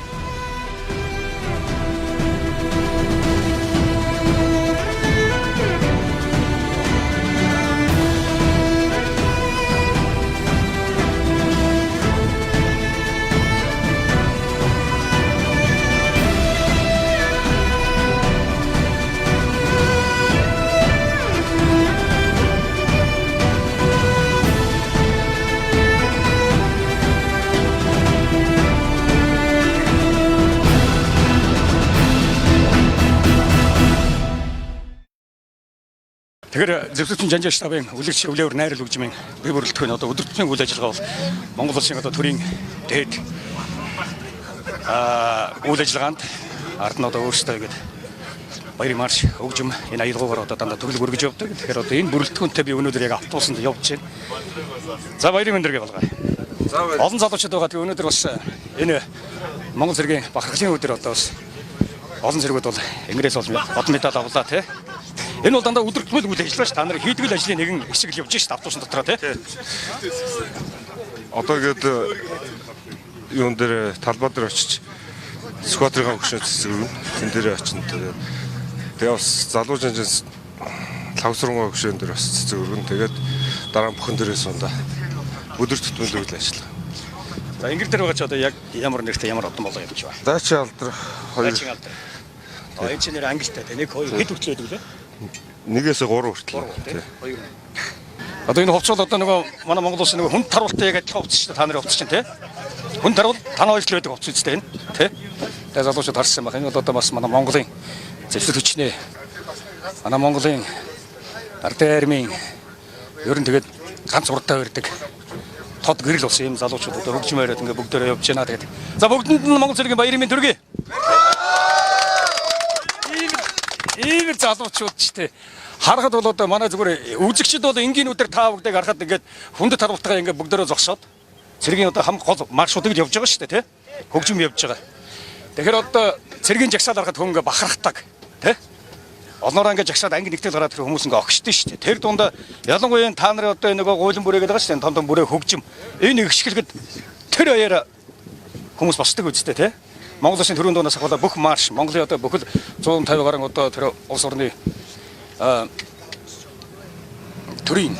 Тэгэхээр зөвлөгчийн жанжаа штабын үлэгч өвлөөр найрал хөгжмийн бие бүрэлдэхүүн одоо өдөртмийн үйл ажиллагаа бол Монгол улсын одоо төрийн дээд үйл ажиллагаанд ард нь одоо өөрсдөө ингэж баярын марш хөгжим энэ аялгаагаар одоо дандаа төрлөг өргөж явдаг. Тэгэхээр одоо энэ бүрэлдэхүүнтэй би өнөөдөр яг автобусанд явж байна. За баярын мэндэргээ болгоё. Олон залуучууд байгаа. Тэгээ өнөөдөр бас энэ Монгол цэргийн бахархлын өдөр одоо бас олон зэргүүд бол Ингээс бол бод медаль авлаа тий. Энэ бол дандаа өдөртмөл үйл ажиллагаа ш. Та нар хийдгэл ажлын нэгэн хэсэг л явж ш. Автобусны дотроо тий. Одоо гээд юун дээр талбай дээр очиж сквадрын хөшөө цэцгэрнэ. Тэн дээр очино тэгээд тэгээ бас залуу жанжаас лавсрангой хөшөөн дээр бас цэцгэрнэ. Тэгээд дараа нь бүхэн дээрээс ундаа өдөр тутмын үйл ажиллагаа. За Ингэр дээр байгаа ч одоо яг ямар нэртэй ямар одон болоо явж байна. Дайчин алдар хоёр. Дайчин алдар. Энэ чинь нэр ангилтай тий. Нэг хоёр хэд хүртэл байдаг лээ? Нэгээс 3 хүртэл. Тий. Хоёр. Одоо энэ хувцас одоо нөгөө манай Монгол улсын нөгөө хүнд таруултаа яг адилхан хувцас шүү дээ. Та нарын хувцас чинь тий. Хүнд таруул тань хоёр л байдаг хувцас үстэй энэ тий. Тэгээ залуучууд харсан байна. Энэ бол одоо бас манай Монголын зэвсэг хүчнээ манай Монголын ардын армийн ер нь тэгээд ганц урдаа өрдөг тод гэрэл ус юм залуучууд одоо хөгжим яриад ингээ бүгдээрээ явж байна тэгээд за бүгдэнд нь Монгол цэргийн баярын мэнд төргий. Ийм залуучууд ч тий харахад бол одоо манай зүгээр үзэгчд бол энгийнүүдээр таа бүгдийг харахад ингээд хүндэт харуултайгаа ингээ бүгдээрээ зогсоод цэргийн одоо хам гол маршрутыг явж байгаа шүү дээ тий хөгжим явж байгаа. Тэгэхээр одоо цэргийн жагсаал харахад хүн ингээ бахархдаг тий олноороо ингээ жагсаад анги нэгтэл гараад тэр хүмүүс ингээ огшдөө шүү дээ. Тэр дунд ялангуяа та нарын одоо нөгөө гуйлан бүрээгээд байгаа шүү дээ. Том бүрээ хөгжим энэ ихшгэлэхэд тэр баяраа хүмүүс босдог үстэй тий Монгол улсын төрийн дуунаас ахвала бүх марш Монголын одоо бүхэл 150 гаруй одоо тэр улс орны төрийн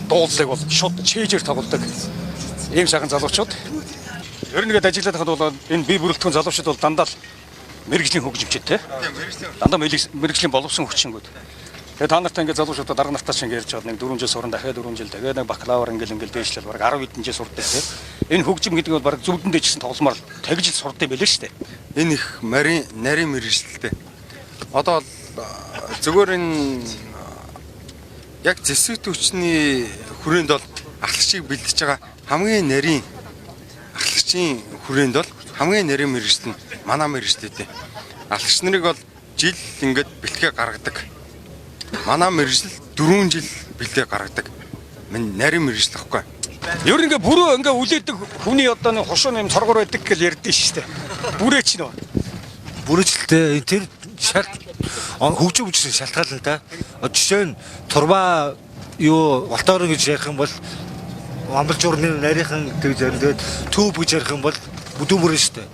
дуулыг бол шууд чэйжээр тоглодог ийм сайхан залуучууд. Ер нь ингээд ажиллаад хахад бол энэ бие бүрэлдэхүүн залуучууд бол дандаа л мэрэгжлийн хөгжимчд тий. Дандаа мэрэгжлийн боловсон хүчингүүд. Тэгээ та нартай ингээд залуучуудаа дарга нартаа чинь ярьж байгаа нэг 4 жил суран дахиад 4 жил тэгээд нэг бакалавр ингээл дээшлэл баг 10 хэдэн жил сурдаг тий. Энэ хөгжим гэдэг бол баг зүвдэндээ ч гэсэн тогломоор тэгж сурдаг байлээ шүү дээ. Энэ их нарийн мэрэгчлээ. Одоо зүгээр энэ яг зэвсэг хүчний хүрээнд бол ахлагчийг бэлдэж байгаа хамгийн нарийн ахлагчийн хүрээнд бол хамгийн нарийн мэрэгчл нь манай мэрэгчлээ. Ахлагч нарыг бол жил ингээд бэлтгээ гаргадаг. Манай мэрэгчл 4 жил бэлтгээ гаргадаг. Нарийн мэрэгчл ахгүй. Ер нь ингээ бүрөө ингээ үлээдэг хүний одоо нэг хошуу нэм цоргор байдаг гэж ярьдэн шүү дээ. Бүрээч нөө. Бүрээчлээ тэр шалт хөгжим хүчний шалтгаална да. Жишээ нь турбаа юу валтоор гэж ярих юм бол амбал журны нарийнхан гэж яриад төв гэж ярих юм бол бүдүүн бүрэн шүү дээ.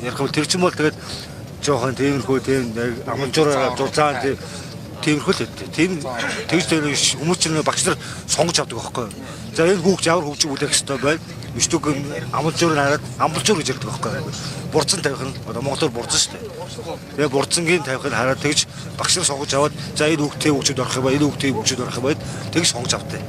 Ярих бол тэр чинь бол тэгээд жоохон тиймэрхүү тийм амбал журцаан тиймэрхүү л үү. Тийм тэгж хүмүүс чинь багш нар сонгож авдаг байхгүй. За энэ хүүхд ямар хөгжим үлээх ёстой байл мөчтөг амбалжуур хараад амбалжуур гэж ярьдаг байхгүй. Бурцан тавих нь одоо Монголоор бурцан шүү дээ. Тэгээ бурцангийн тавих нь хараад тэгж багш нар сонгож аваад за энэ хүүхдээ хөгжөд орох юм ба энэ хүүхдээ хөгжөд орох юм ба тэгж сонгож авдаг.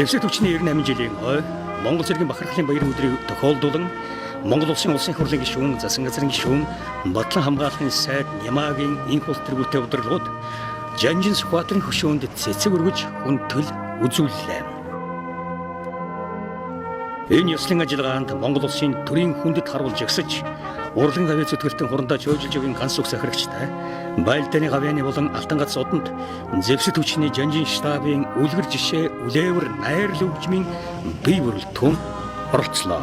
Зэвсэг хүчний 98 жилийн ой Монгол цэргийн бахархлын баярын өдрийг тохиолдуулан Монгол улсын хурлын гишүүн, засгийн газрын гишүүн, Батлан хамгааллын сайд Нямаагийн энх улс төргүүтэй удирдлагууд Жанжин сквадрын хөшөөнд цэцэг өргөж хүндэл үзүүллээ. Энэ ёслон ажиллагаанд Монгол улсын төрийн хүндэт харуулж өгсөж урлагийн хавь зүтгэлтэн хурандаа чөйжилж явын ганц үг сахирагчтай Байлдааны гавьяаны болон Алтан гац уданд Зэвсэг түвшний жанжин штабын үлгэр жишээ үлээвэр найрал хөгжмийн бие бүрэлдэхүүн оролцлоо.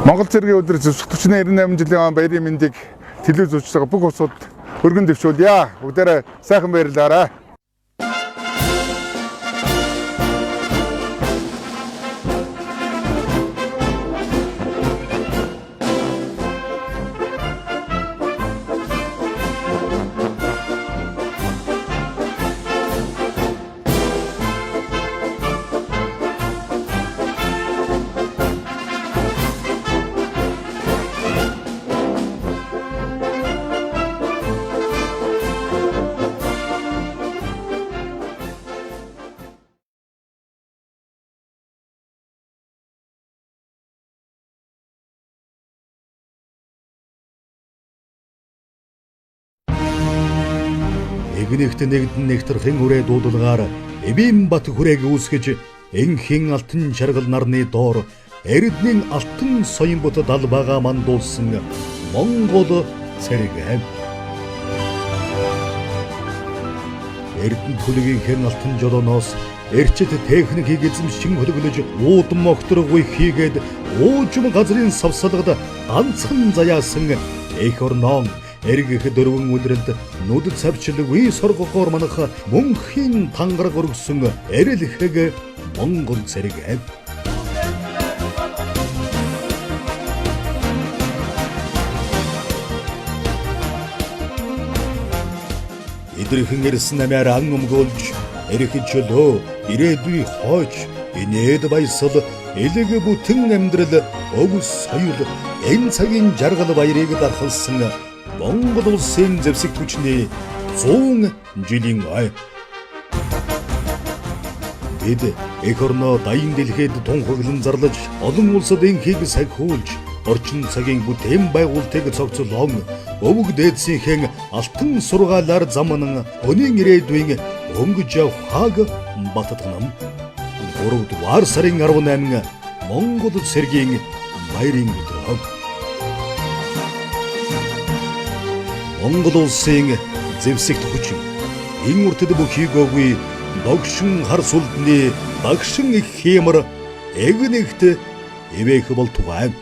Монгол цэргийн өдөр Зэвсэг түвшний 98 жилийн баярын мэндийг телевиз үзэж байгаа бүх улсууд өргөн дэвшүүлье. Бүгдээрээ сайхан баярлаарай. Нэгнэгт нэгдэн нэгтрхэн үрээ дуудлагаар Эбимбат хүрээг үүсгэж энхийн алтан жаргал нарны доор эрдэнийн алтан соён бот далбаага мандуулсан Монгол цэрэг. Эрдэнэ төлөвийн алтан жолооноос эрчит техникийг эзэмшин хөлөглөж уудам огторгүй хийгээд уужим газрын савсалгад ганцхан заяасан эх орноо эргэх дөрвөн өдрөнд нүд цавчлгүй соргогоор манах мөнхийн тангараг өргсөн эрэлхэг Монгол цэрэг. Идэрхэн ирсэн намаар ан өмгөөлж эрэх чөлөө ирээдүй хойч инээд баясал элэг бүтэн амьдрал өвс соёл энэ цагийн жаргал баярыг дархалсан Монгол улсын Зэвсэг түвшний 100 жилийн ай. Бид эх орноо дайин дэлхийд тунхаглан зарлаж олон улсад энхийг сахиулж орчин цагийн бүтээн байгуулалтыг цогцолон өвөг дээдсийнхэн алтан сургаалаар замнан өнийн ирээдүйн өнгөж явхааг баттгнам. 3-р сарын 18 Монгол цэргийн баярын өдөр. Монгол улсын Зэвсэг түвшин энэ үртэд бүхий гоогүй догшин хар сүлдний багшин их хэмэр эгнэгт эвээх бол тугаан.